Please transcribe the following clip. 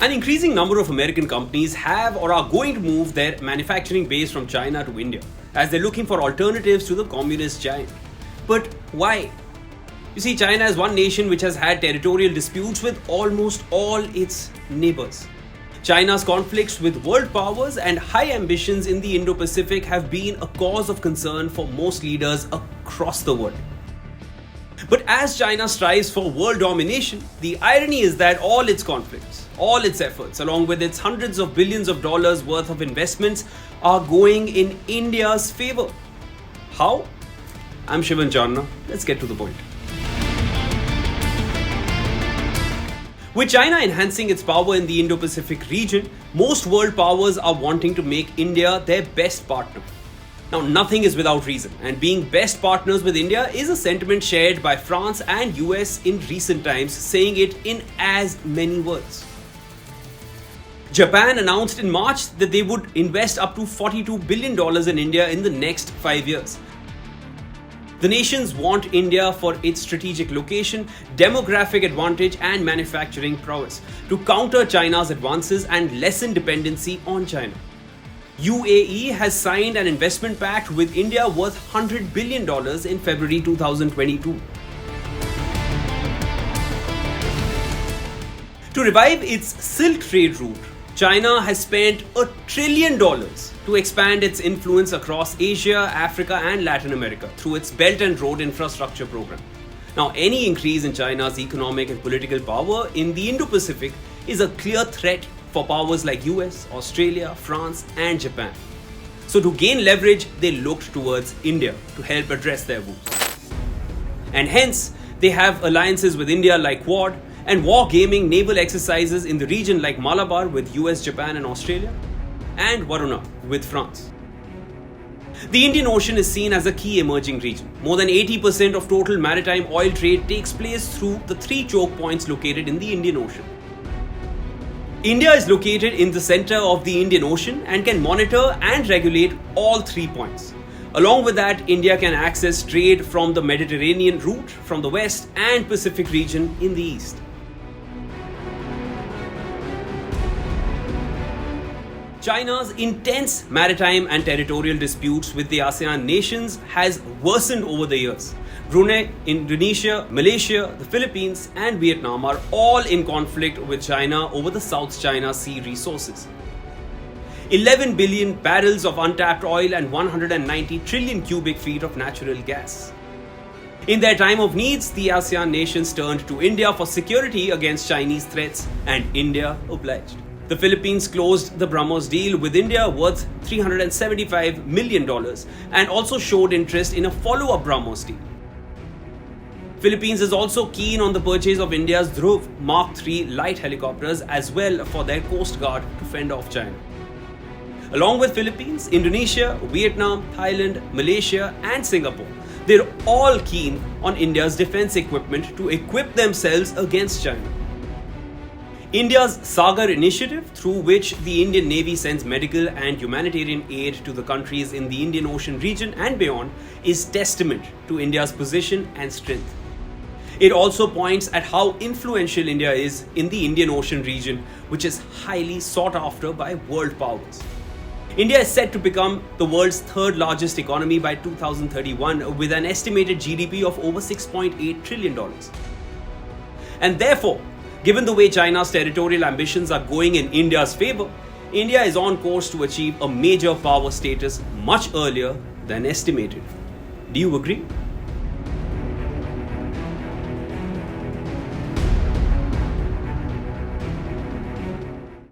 An increasing number of American companies have or are going to move their manufacturing base from China to India, as they're looking for alternatives to the communist giant. But why? You see, China is one nation which has had territorial disputes with almost all its neighbours. China's conflicts with world powers and high ambitions in the Indo-Pacific have been a cause of concern for most leaders across the world. But as China strives for world domination, the irony is that all its conflicts, all its efforts, along with its hundreds of billions of dollars worth of investments, are going in India's favour. How? I'm Shivan Chanana. Let's get to the point. With China enhancing its power in the Indo-Pacific region, most world powers are wanting to make India their best partner. Now, nothing is without reason, and being best partners with India is a sentiment shared by France and US in recent times, saying it in as many words. Japan announced in March that they would invest up to $42 billion in India in the next 5 years. The nations want India for its strategic location, demographic advantage, and manufacturing prowess to counter China's advances and lessen dependency on China. UAE has signed an investment pact with India worth $100 billion in February 2022. To revive its Silk Trade route, China has spent $1 trillion to expand its influence across Asia, Africa, and Latin America through its Belt and Road Infrastructure program. Now, any increase in China's economic and political power in the Indo-Pacific is a clear threat for powers like US, Australia, France, and Japan. So to gain leverage, they looked towards India to help address their woes. And hence, they have alliances with India like Quad and war-gaming naval exercises in the region like Malabar with US, Japan, and Australia, and Varuna with France. The Indian Ocean is seen as a key emerging region. More than 80% of total maritime oil trade takes place through the 3 choke points located in the Indian Ocean. India is located in the center of the Indian Ocean and can monitor and regulate all 3 points. Along with that, India can access trade from the Mediterranean route from the west and Pacific region in the east. China's intense maritime and territorial disputes with the ASEAN nations has worsened over the years. Brunei, Indonesia, Malaysia, the Philippines, and Vietnam are all in conflict with China over the South China Sea resources. 11 billion barrels of untapped oil and 190 trillion cubic feet of natural gas. In their time of needs, the ASEAN nations turned to India for security against Chinese threats, and India obliged. The Philippines closed the BrahMos deal with India worth $375 million and also showed interest in a follow-up BrahMos deal. Philippines is also keen on the purchase of India's Dhruv Mark III light helicopters as well for their coast guard to fend off China. Along with Philippines, Indonesia, Vietnam, Thailand, Malaysia, and Singapore, they're all keen on India's defense equipment to equip themselves against China. India's Sagar initiative, through which the Indian Navy sends medical and humanitarian aid to the countries in the Indian Ocean region and beyond, is testament to India's position and strength. It also points at how influential India is in the Indian Ocean region, which is highly sought after by world powers. India is set to become the world's 3rd largest economy by 2031 with an estimated GDP of over $6.8 trillion. And therefore, given the way China's territorial ambitions are going in India's favour, India is on course to achieve a major power status much earlier than estimated. Do you agree?